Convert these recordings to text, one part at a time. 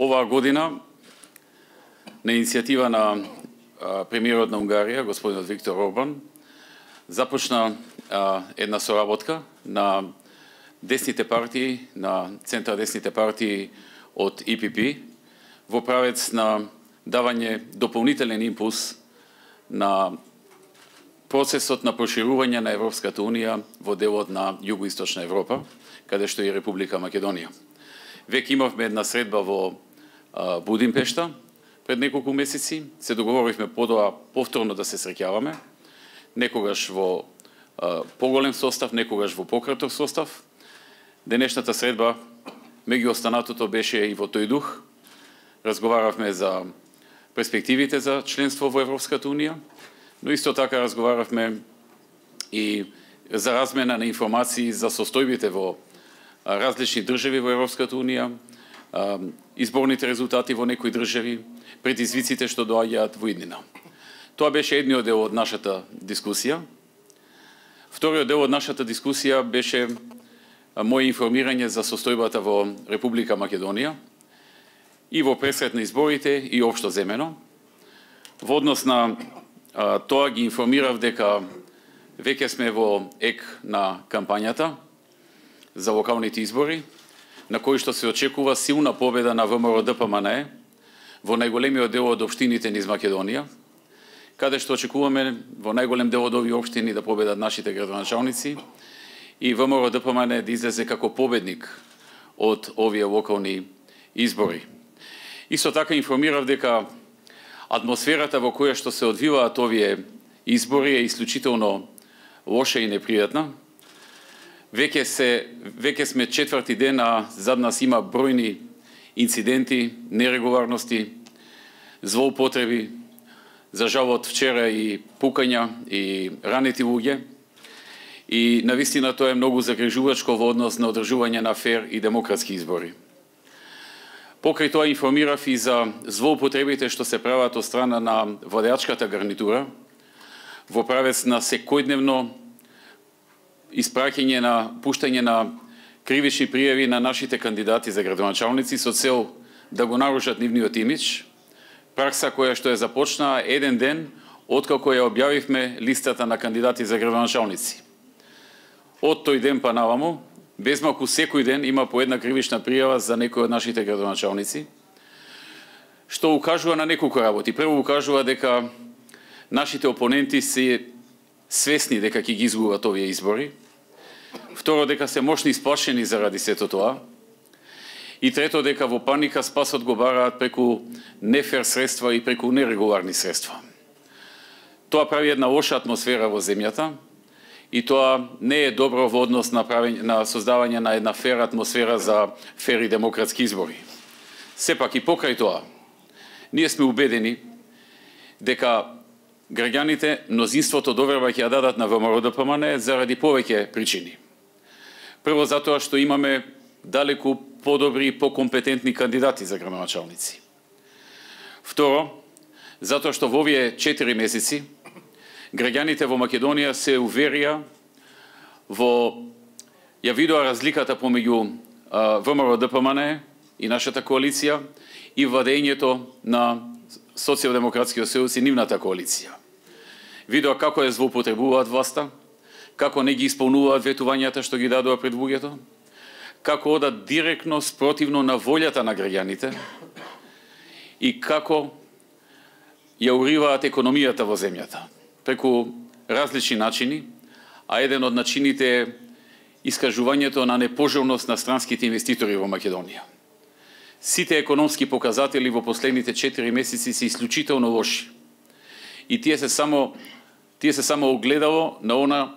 Оваа година, на иницијатива на премиерот на Унгарија, господинот Виктор Орбан, започна една соработка на десните партии, на центар-десните партии од ИПП, во правец на давање дополнителен импулс на процесот на проширување на Европската Унија во делот на Југоисточна Европа, каде што е Република Македонија. Веќе имавме една средба во Будимпешта пред неколку месеци, се договоривме подоа повторно да се среќаваме, некогаш во поголем состав, некогаш во пократок состав. Денешната средба, меѓу останатото, беше и во тој дух. Разговаравме за перспективите за членство во Европската Унија, но исто така разговаравме и за размена на информации за состојбите во различни држави во Европската Унија, изборните резултати во некои држави, предизвиците што доаѓаат во иднина. Тоа беше едниот дел од нашата дискусија. Вториот дел од нашата дискусија беше моје информирање за состојбата во Република Македонија и во пресред на изборите и општо земено. Во однос на тоа ги информирав дека веќе сме во ек на кампањата за локалните избори, на кои што се очекува силна победа на ВМРО-ДПМНЕ во најголемиот дел од општините низ Македонија, каде што очекуваме во најголем дел од овие општини да победат нашите градоначалници и ВМРО-ДПМНЕ да излезе како победник од овие локални избори. Исто така информирав дека атмосферата во која што се одвиваат овие избори е исклучително лоша и непријатна. Веќе сме четврти ден, а зад нас има бројни инциденти, нерегуларности, злоупотреби, за жал од вчера и пукања и ранети луѓе. И навистина тоа е многу загрижувачко во однос на одржување на фер и демократски избори. Покрај тоа информирав и за злоупотребите што се прават од страна на владеачката гарнитура во правец на секојдневно испраќање на пуштање на кривични пријави на нашите кандидати за градоначалници со цел да го нарушат нивниот имидж, пракса која што е започнаа еден ден откако ја објавивме листата на кандидати за градоначалници. Од тој ден па наваму, безмалку секој ден има по една кривична пријава за некој од нашите градоначалници, што укажува на неколку работи. Прво укажува дека нашите опоненти се свесни дека ќе ги изгубат овие избори. Второ, дека се мощно исплашени заради сето тоа. И трето, дека во паника спасот го бараат преку нефер средства и преку нерегуларни средства. Тоа прави една лоша атмосфера во земјата и тоа не е добро во однос на создавање на една фер атмосфера за фер и демократски избори. Сепак и покрај тоа, ние сме убедени дека граѓаните, мнозинството доверба ќе ја дадат на ВМРО-ДПМНЕ заради повеќе причини. Прво, затоа што имаме далеку подобри и покомпетентни кандидати за градоначалници. Второ, затоа што во овие 4 месеци граѓаните во Македонија се уверија ја видоа разликата помеѓу ВМРО-ДПМНЕ и нашата коалиција и владењето на Социјалдемократскиот сојуз и нивната коалиција. Видоа како ја злоупотребуваат власта, како не ги исполнуваат ветувањата што ги дадоа пред луѓето, како одат директно спротивно на волјата на граѓаните и како ја уриваат економијата во земјата преку различни начини, а еден од начините е искажувањето на непожелност на странските инвеститори во Македонија. Сите економски показатели во последните 4 месеци се исклучително лоши. И тие се само огледало на она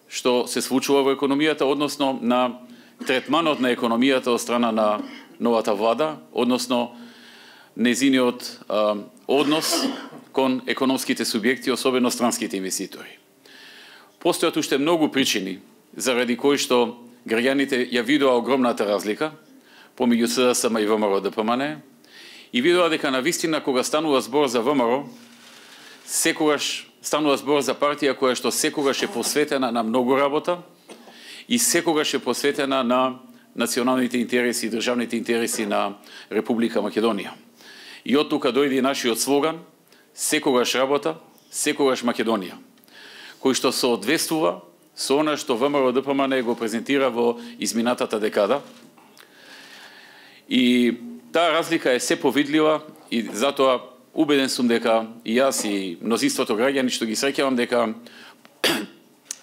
што се случува во економијата, односно на третманот на економијата од страна на новата влада, односно незиниот однос кон економските субјекти, особено странските инвеститори. Постојат уште многу причини заради кои што граѓаните ја видоа огромната разлика помеѓу СДСМ и ВМРО-ДПМНЕ и видоа дека навистина кога станува збор за ВМРО, секогаш станува збор за партија која што секогаш е посветена на многу работа и секогаш е посветена на националните интереси и државните интереси на Република Македонија. И од тука дојде нашиот слоган секогаш работа, секогаш Македонија, кој што соодветствува со она што ВМРО-ДПМН го презентира во изминатата декада. И таа разлика е се повидлива и затоа убеден сум дека и јас и мнозинството граѓани што ги среќавам дека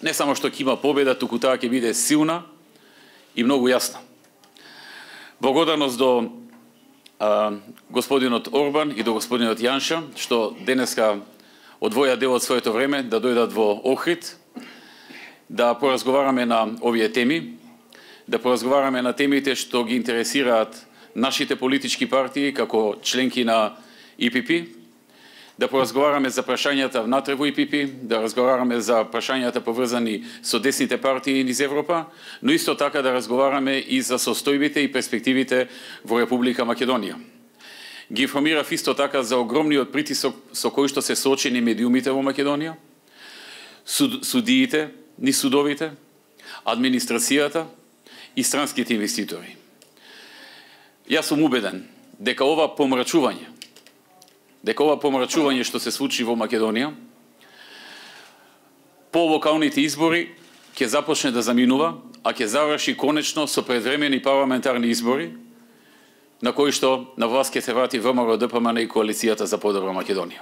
не само што ќе има победа, туку таа ќе биде силна и многу јасна. Благодарност до господинот Орбан и до господинот Јанша што денеска одвоја дел од своето време да дојдат во Охрид, да поразговараме на овие теми, да поразговараме на темите што ги интересираат нашите политички партии како членки на ИПП, да поразговараме за прашањата внатре во ИПП, да разговараме за прашањата поврзани со десните партии низ Европа, но исто така да разговараме и за состојбите и перспективите во Република Македонија. Ги информирав исто така за огромниот притисок со кој што се соочени медиумите во Македонија, судиите, низ судовите, администрацијата и странските инвеститори. Јас сум убеден дека ова помрачување што се случи во Македонија, по локалните избори ќе започне да заминува, а ќе заврши конечно со предвремени парламентарни избори, на кои што на власт ќе се врати ВМРО-ДПМН и Коалицијата за подобра Македонија.